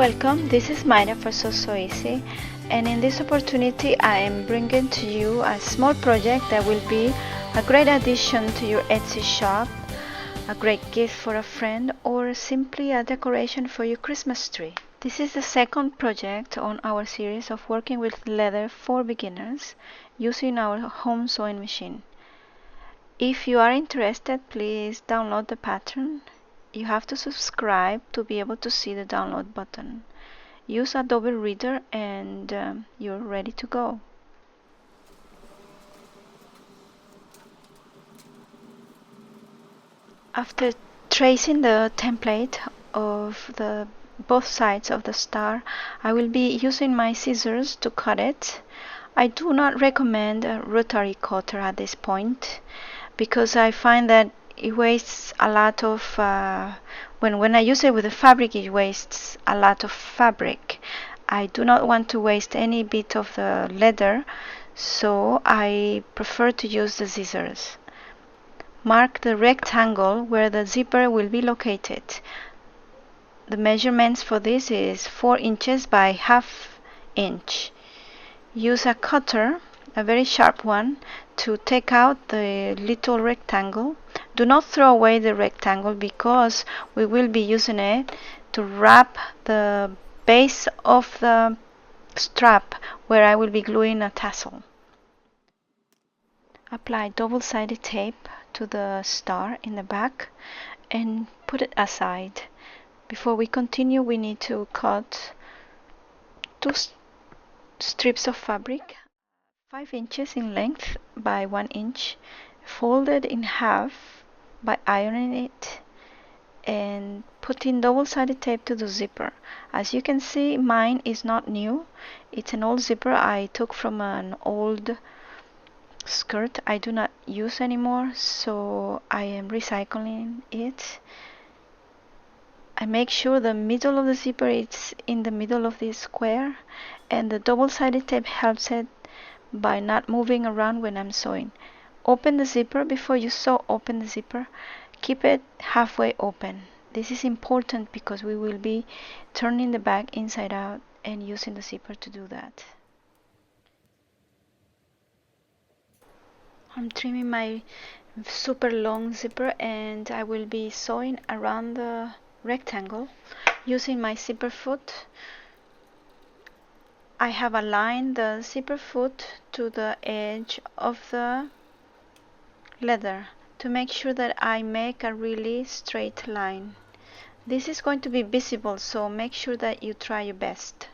Welcome, this is Mayra for So Easy, and in this opportunity I am bringing to you a small project that will be a great addition to your Etsy shop, a great gift for a friend, or simply a decoration for your Christmas tree. This is the second project on our series of working with leather for beginners using our home sewing machine. If you are interested, please download the pattern. You have to subscribe to be able to see the download button. Use Adobe Reader and you're ready to go. After tracing the template of the both sides of the star, I will be using my scissors to cut it. I do not recommend a rotary cutter at this point because I find that it wastes a lot of when I use it with the fabric, it wastes a lot of fabric. I do not want to waste any bit of the leather, so I prefer to use the scissors. Mark the rectangle where the zipper will be located. The measurements for this is 4 inches by ½ inch. Use a cutter, a very sharp one, to take out the little rectangle. Do not throw away the rectangle because we will be using it to wrap the base of the strap where I will be gluing a tassel. Apply double-sided tape to the star in the back and put it aside. Before we continue, we need to cut 2 strips of fabric 5 inches in length by 1 inch, folded in half by ironing it and putting double-sided tape to the zipper. As you can see, mine is not new. It's an old zipper I took from an old skirt I do not use anymore, so I am recycling it. I make sure the middle of the zipper is in the middle of this square, and the double-sided tape helps it by not moving around when I'm sewing. Open the zipper before you sew. Open the zipper. Keep it halfway open. This is important because we will be turning the bag inside out and using the zipper to do that. I'm trimming my super long zipper and I will be sewing around the rectangle using my zipper foot. I have aligned the zipper foot to the edge of the leather to make sure that I make a really straight line. This is going to be visible, so make sure that you try your best.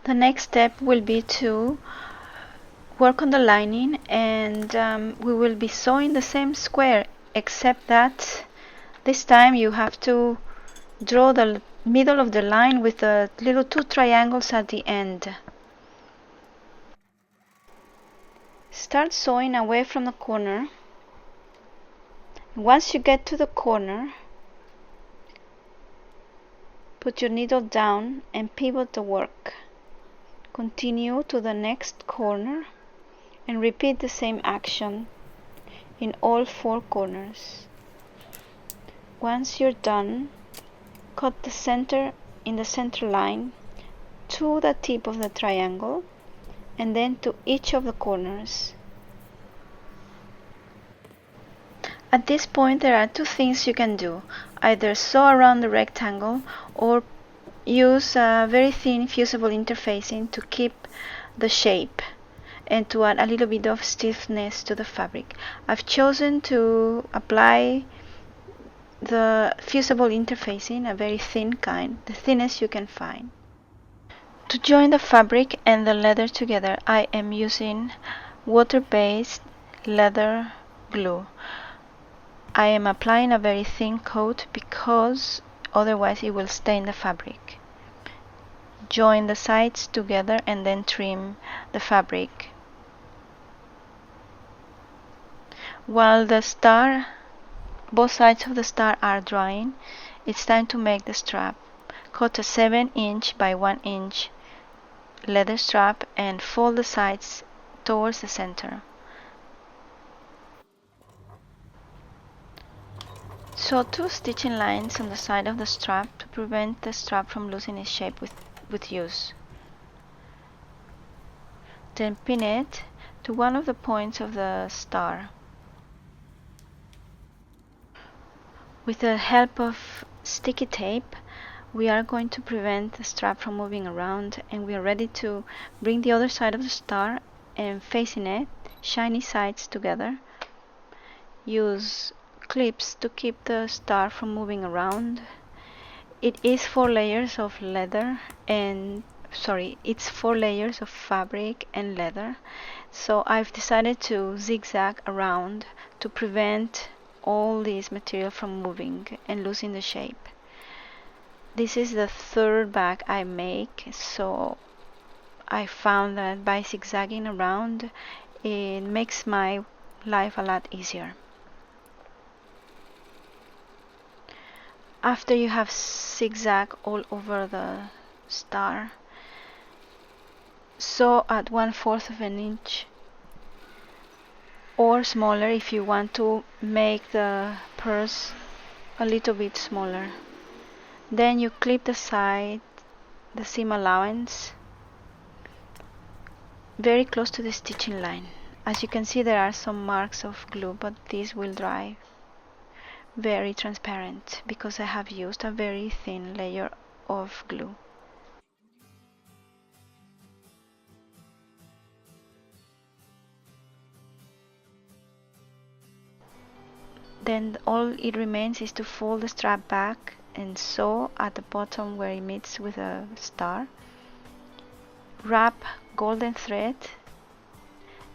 The next step will be to work on the lining, and we will be sewing the same square, except that this time you have to draw the middle of the line with the little 2 triangles at the end. Start sewing away from the corner. Once you get to the corner, put your needle down and pivot the work. Continue to the next corner and repeat the same action in all 4 corners. Once you're done, cut the center in the center line to the tip of the triangle and then to each of the corners. At this point, there are 2 things you can do. Either sew around the rectangle or use a very thin fusible interfacing to keep the shape and to add a little bit of stiffness to the fabric. I've chosen to apply the fusible interfacing, a very thin kind, the thinnest you can find. To join the fabric and the leather together, I am using water-based leather glue. I am applying a very thin coat because otherwise it will stain the fabric. Join the sides together and then trim the fabric. While the star, both sides of the star are drying, it's time to make the strap. Cut a 7 inch by 1 inch leather strap and fold the sides towards the center. Sew 2 stitching lines on the side of the strap to prevent the strap from losing its shape with use. Then pin it to one of the points of the star. With the help of sticky tape, we are going to prevent the strap from moving around, and we are ready to bring the other side of the star and facing it, shiny sides together. Use clips to keep the star from moving around. It is 4 layers of leather and it's 4 layers of fabric and leather. So I've decided to zigzag around to prevent all this material from moving and losing the shape. This is the third bag I make, so I found that by zigzagging around it makes my life a lot easier. After you have zigzag all over the star, sew at 1/4 of an inch or smaller if you want to make the purse a little bit smaller. Then you clip the side, the seam allowance, very close to the stitching line. As you can see, there are some marks of glue, but these will dry very transparent because I have used a very thin layer of glue. Then all it remains is to fold the strap back and sew at the bottom where it meets with a star. Wrap golden thread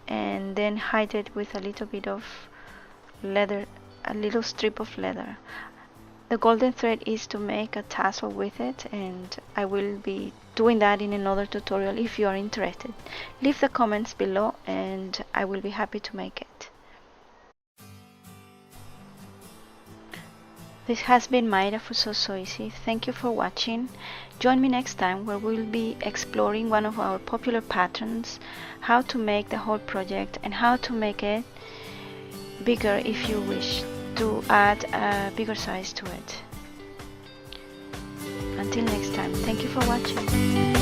and then hide it with a little bit of leather, a little strip of leather. The golden thread is to make a tassel with it, and I will be doing that in another tutorial if you are interested. Leave the comments below and I will be happy to make it. This has been Mayra for So Easy. Thank you for watching. Join me next time where we'll be exploring one of our popular patterns, how to make the whole project and how to make it bigger if you wish to add a bigger size to it. Until next time, thank you for watching.